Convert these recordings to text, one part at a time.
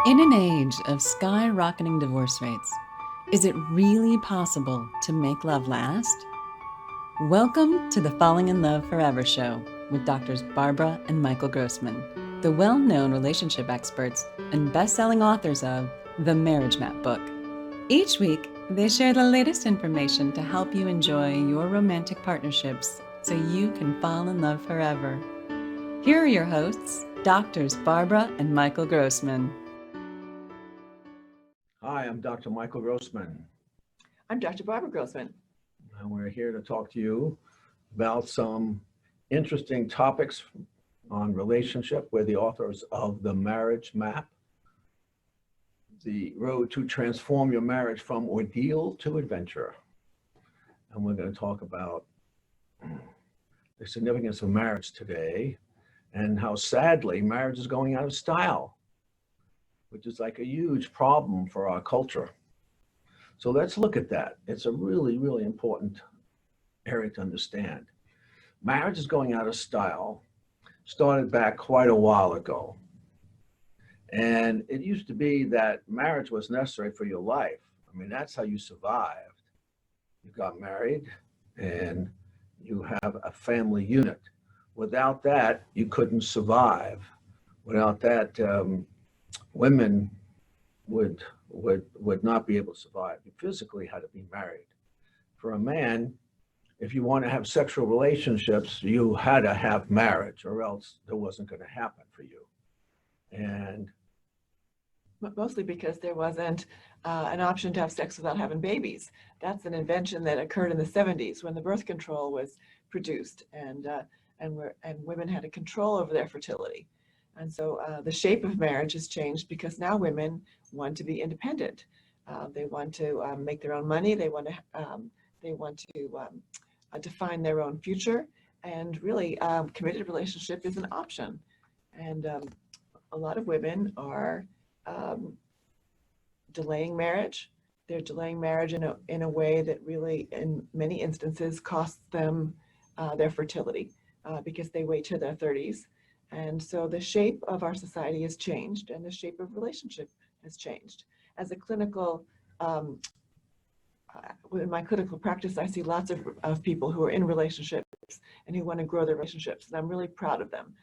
In an age of skyrocketing divorce rates, is it really possible to make love last? Welcome to the Falling in Love Forever show with Doctors Barbara and Michael Grossman, the well-known relationship experts and best-selling authors of The Marriage Map book. Each week, they share the latest information to help you enjoy your romantic partnerships so you can fall in love forever. Here are your hosts, Doctors Barbara and Michael Grossman. Hi, I'm Dr. Michael Grossman, I'm Dr. Barbara Grossman. and we're here to talk to you about some interesting topics on relationship. We're the authors of The Marriage Map, the road to transform your marriage from ordeal to adventure. And we're going to talk about the significance of marriage today and how sadly marriage is going out of style, which is like a huge problem for our culture. So let's look at that. It's a really, really important area to understand. Marriage is going out of style, started back quite a while ago. And it used to be that marriage was necessary for your life. I mean, that's how you survived. You got married and you have a family unit. Without that, you couldn't survive. Without that, women would not be able to survive. You physically had to be married. For a man, if you want to have sexual relationships, you had to have marriage, or else it wasn't going to happen for you. And Mostly because there wasn't an option to have sex without having babies. That's an invention that occurred in the 70s when the birth control was produced, and women had a control over their fertility. And so the shape of marriage has changed because now women want to be independent. They want to make their own money. They want to define their own future. And really, committed relationship is an option. And a lot of women are delaying marriage. They're delaying marriage in a way that really, in many instances, costs them their fertility because they wait till their 30s. And so the shape of our society has changed, and the shape of relationship has changed. As a clinical, in my clinical practice, I see lots of people who are in relationships and who want to grow their relationships, and I'm really proud of them.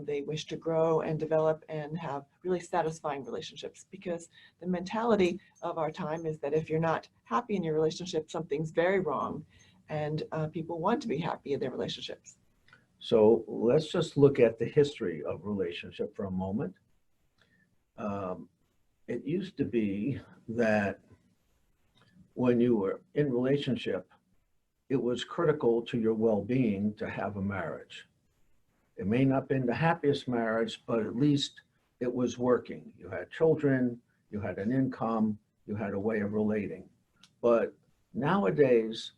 They wish to grow and develop and have really satisfying relationships, because the mentality of our time is that if you're not happy in your relationship, something's very wrong, and people want to be happy in their relationships. so let's just look at the history of relationship for a moment. It used to be that when you were in relationship, it was critical to your well-being to have a marriage. It may not have been the happiest marriage, but at least it was working. You had children, you had an income, you had a way of relating. But nowadays,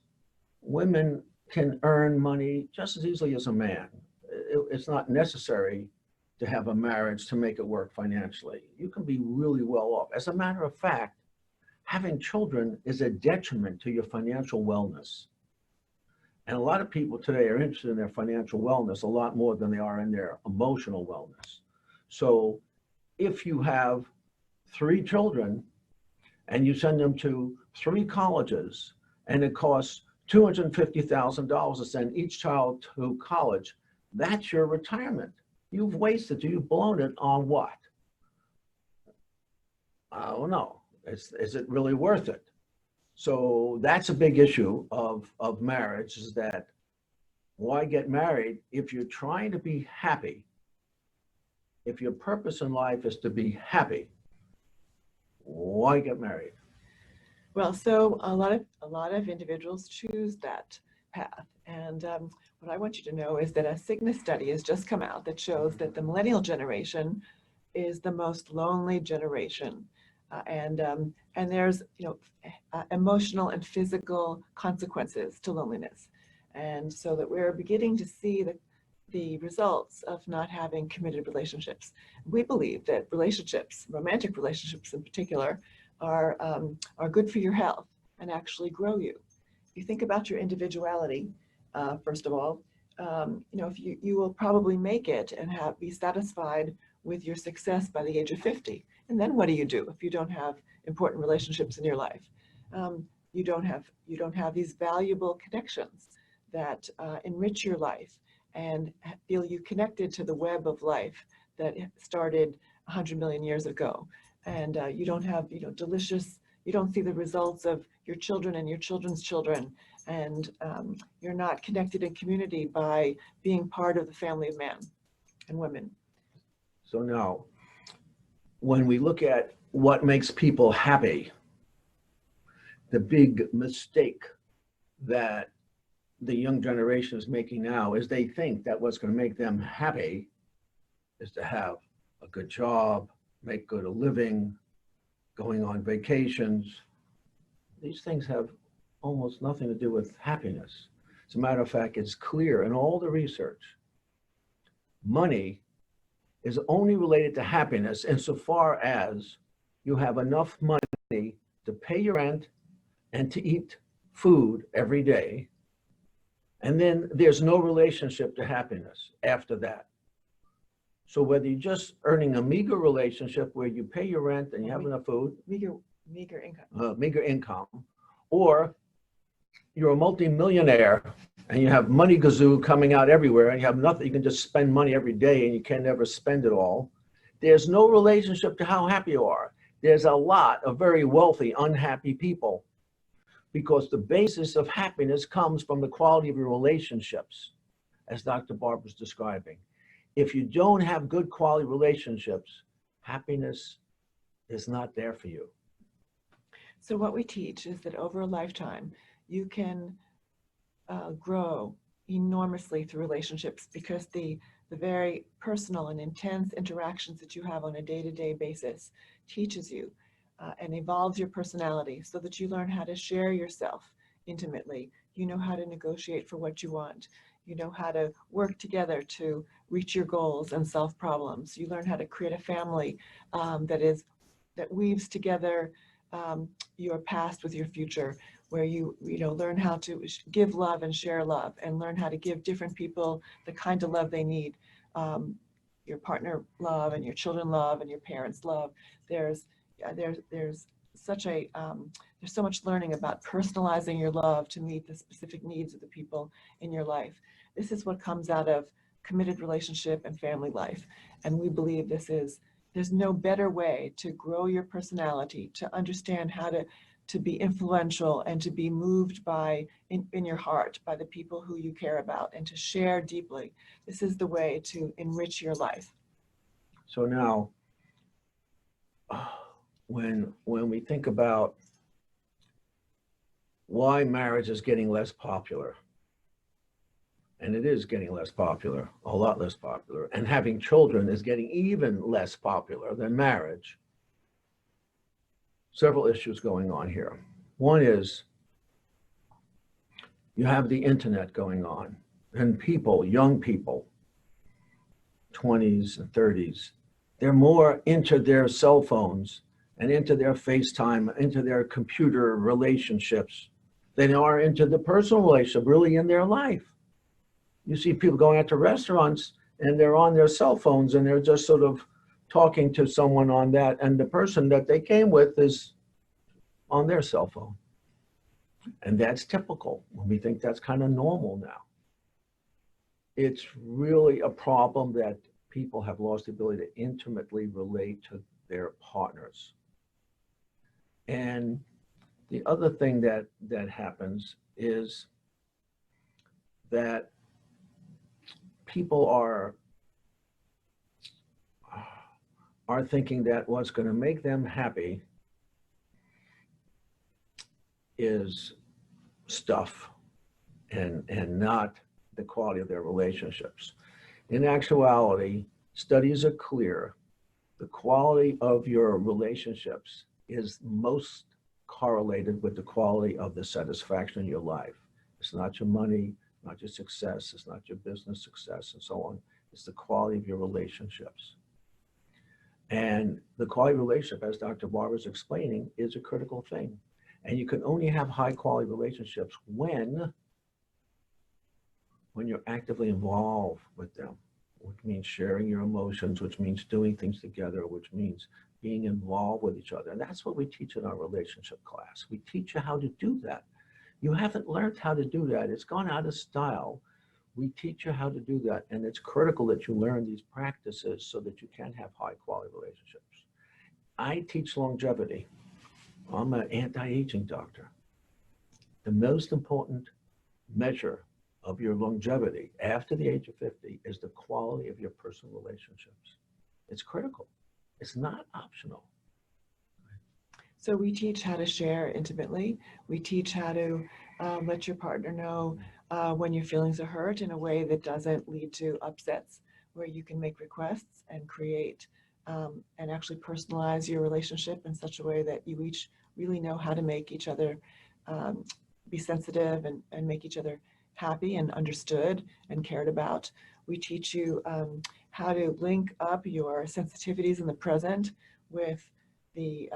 women can earn money just as easily as a man. It's not necessary to have a marriage to make it work financially. You can be really well off. As a matter of fact, having children is a detriment to your financial wellness. And a lot of people today are interested in their financial wellness a lot more than they are in their emotional wellness. So if you have 3 children and you send them to 3 colleges and it costs $250,000 to send each child to college, that's your retirement. You've wasted, you've blown it on what? I don't know. Is it really worth it? So that's a big issue of marriage, is that why get married if you're trying to be happy? If your purpose in life is to be happy, why get married? Well, so a lot of individuals choose that path. And what I want you to know is that a Cygnus study has just come out that shows that the millennial generation is the most lonely generation. And there's emotional and physical consequences to loneliness. And so that we're beginning to see the results of not having committed relationships. We believe that relationships, romantic relationships in particular, are good for your health and actually grow you. If you think about your individuality, first of all, if you will probably make it and be satisfied with your success by the age of 50. And then what do you do if you don't have important relationships in your life? You don't have these valuable connections that enrich your life and feel you connected to the web of life that started 100 million years ago. And you don't have, you don't see the results of your children and your children's children. And you're not connected in community by being part of the family of man and women. So now, when we look at what makes people happy, the big mistake that the young generation is making now is they think that what's going to make them happy is to have a good job, make good a living, going on vacations. These things have almost nothing to do with happiness. As a matter of fact, it's clear in all the research, money is only related to happiness insofar as you have enough money to pay your rent and to eat food every day. And then there's no relationship to happiness after that. So whether you're just earning a meager relationship where you pay your rent and you have enough food, Meager income, or you're a multi-millionaire and you have money gazoo coming out everywhere and you have nothing, you can just spend money every day and you can never spend it all. There's no relationship to how happy you are. There's a lot of very wealthy, unhappy people because the basis of happiness comes from the quality of your relationships, as Dr. Barb was describing. If you don't have good quality relationships, happiness is not there for you. So what we teach is that over a lifetime, you can grow enormously through relationships because the very personal and intense interactions that you have on a day-to-day basis teaches you and evolves your personality so that you learn how to share yourself intimately. You know how to negotiate for what you want. You know how to work together to reach your goals and solve problems. You learn how to create a family that weaves together your past with your future, where you learn how to give love and share love and learn how to give different people the kind of love they need. Your partner love and your children love and your parents love. There's so much learning about personalizing your love to meet the specific needs of the people in your life. This is what comes out of committed relationship and family life. And we believe there's no better way to grow your personality, to understand how to be influential and to be moved by, in your heart, by the people who you care about and to share deeply. This is the way to enrich your life. So now, when we think about why marriage is getting less popular, and it is getting less popular, a lot less popular, and having children is getting even less popular than marriage, several issues going on here. One is you have the internet going on, and people, young people, 20s and 30s, they're more into their cell phones and into their FaceTime, into their computer relationships than they are into the personal relationship really in their life. You see people going out to restaurants and they're on their cell phones and they're just sort of talking to someone on that, and the person that they came with is on their cell phone. And that's typical. We think that's kind of normal now. It's really a problem that people have lost the ability to intimately relate to their partners. And the other thing that happens is that people are thinking that what's going to make them happy is stuff and not the quality of their relationships. In actuality, studies are clear. The quality of your relationships is most correlated with the quality of the satisfaction in your life. It's not your money, not your success, it's not your business success and so on. It's the quality of your relationships. And the quality of relationship, as Dr. Barber is explaining, is a critical thing. And you can only have high quality relationships when you're actively involved with them, which means sharing your emotions, which means doing things together, which means being involved with each other. And that's what we teach in our relationship class. We teach you how to do that. You haven't learned how to do that. It's gone out of style. We teach you how to do that. And it's critical that you learn these practices so that you can have high quality relationships. I teach longevity. I'm an anti-aging doctor. The most important measure of your longevity after the age of 50 is the quality of your personal relationships. It's critical. It's not optional. So we teach how to share intimately. We teach how to let your partner know when your feelings are hurt in a way that doesn't lead to upsets, where you can make requests and create and actually personalize your relationship in such a way that you each really know how to make each other be sensitive and make each other happy and understood and cared about. We teach you how to link up your sensitivities in the present with the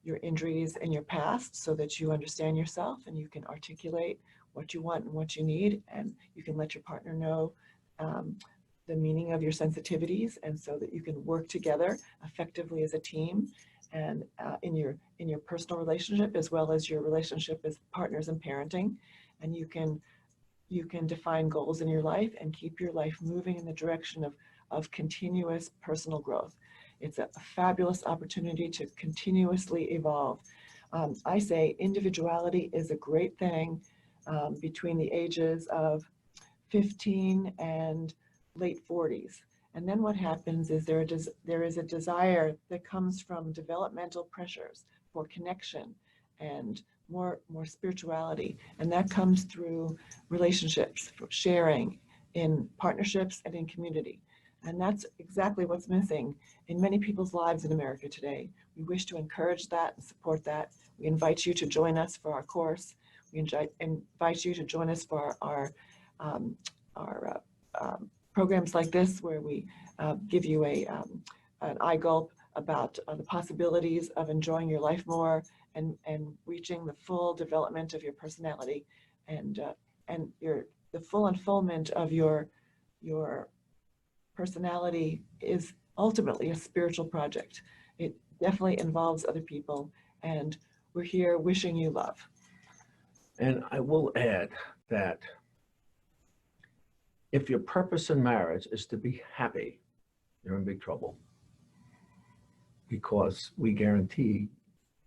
your injuries in your past so that you understand yourself and you can articulate what you want and what you need, and you can let your partner know the meaning of your sensitivities, and so that you can work together effectively as a team and in your personal relationship as well as your relationship as partners in parenting. And you can define goals in your life and keep your life moving in the direction of continuous personal growth. It's a fabulous opportunity to continuously evolve. I say individuality is a great thing between the ages of 15 and late 40s. And then what happens is there is a desire that comes from developmental pressures for connection and more spirituality. And that comes through relationships, sharing in partnerships and in community. And that's exactly what's missing in many people's lives in America today. We wish to encourage that and support that. We invite you to join us for our course. We invite you to join us for our programs like this, where we give you an eye gulp about the possibilities of enjoying your life more and reaching the full development of your personality and the full unfoldment of your personality is ultimately a spiritual project. It definitely involves other people, and we're here wishing you love. And I will add that if your purpose in marriage is to be happy, you're in big trouble, because we guarantee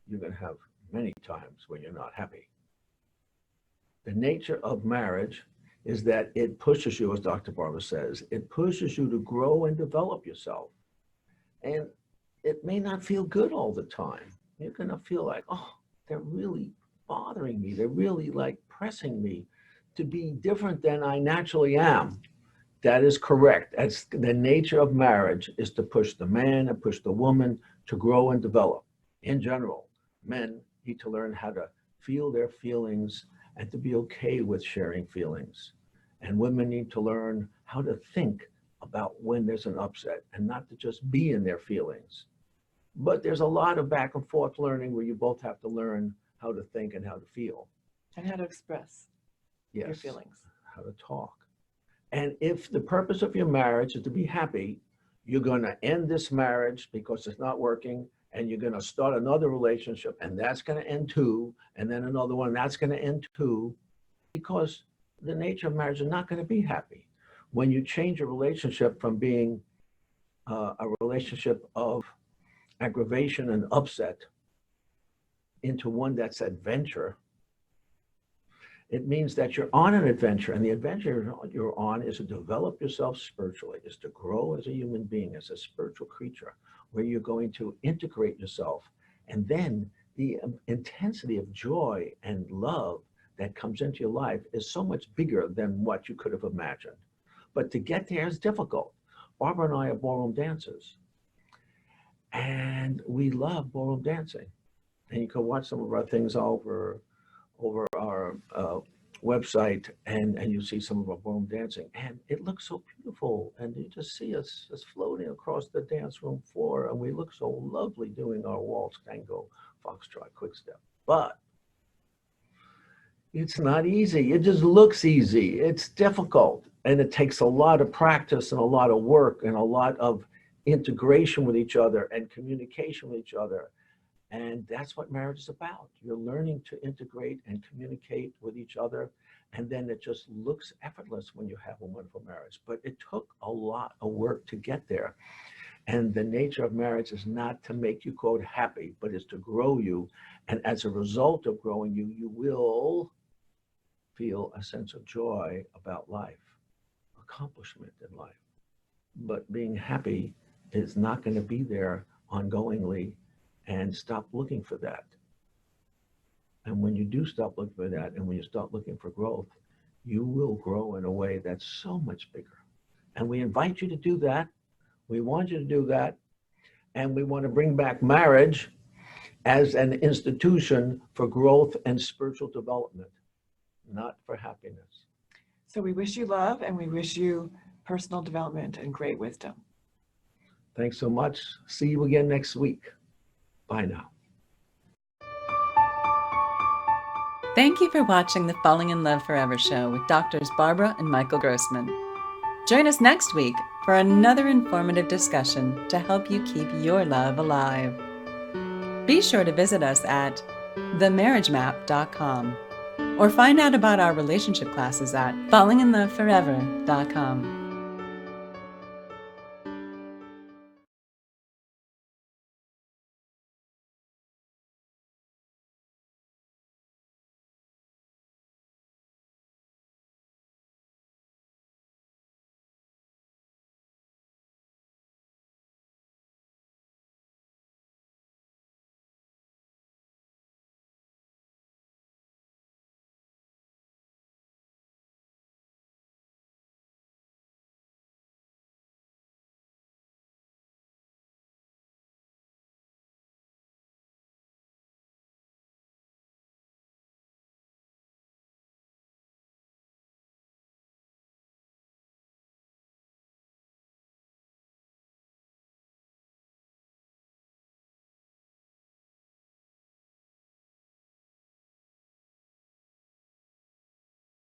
you're going to have many times when you're not happy. The nature of marriage is that it pushes you, as Dr. Barbara says, it pushes you to grow and develop yourself. And it may not feel good all the time. You're going to feel like, oh, they're really bothering me. They're really like pressing me to be different than I naturally am. That is correct. As the nature of marriage is to push the man and push the woman to grow and develop. In general, men need to learn how to feel their feelings and to be okay with sharing feelings. And women need to learn how to think about when there's an upset and not to just be in their feelings. But there's a lot of back and forth learning where you both have to learn how to think and how to feel. And how to express your feelings. How to talk. And if the purpose of your marriage is to be happy, you're going to end this marriage because it's not working, and you're going to start another relationship, and that's going to end too, and then another one, that's going to end too, because the nature of marriage is not going to be happy. When you change a relationship from being a relationship of aggravation and upset into one that's adventure, it means that you're on an adventure, and the adventure you're on is to develop yourself spiritually, is to grow as a human being, as a spiritual creature, where you're going to integrate yourself. And then the intensity of joy and love that comes into your life is so much bigger than what you could have imagined. But to get there is difficult. Barbara and I are ballroom dancers, and we love ballroom dancing. And you can watch some of our things over our website, and you see some of our ballroom dancing, and it looks so beautiful. And you just see us just floating across the dance room floor, and we look so lovely doing our waltz, tango, foxtrot, quick step. But it's not easy. It just looks easy. It's difficult, and it takes a lot of practice and a lot of work and a lot of integration with each other and communication with each other. And that's what marriage is about. You're learning to integrate and communicate with each other. And then it just looks effortless when you have a wonderful marriage. But it took a lot of work to get there. And the nature of marriage is not to make you, quote, happy, but is to grow you. And as a result of growing you, you will feel a sense of joy about life, accomplishment in life. But being happy is not going to be there ongoingly, and stop looking for that. And when you do stop looking for that, and when you start looking for growth, you will grow in a way that's so much bigger. And we invite you to do that. We want you to do that. And we want to bring back marriage as an institution for growth and spiritual development, not for happiness. So we wish you love, and we wish you personal development and great wisdom. Thanks so much. See you again next week. Bye now. Thank you for watching the Falling in Love Forever show with Doctors Barbara and Michael Grossman. Join us next week for another informative discussion to help you keep your love alive. Be sure to visit us at themarriagemap.com or find out about our relationship classes at fallinginloveforever.com.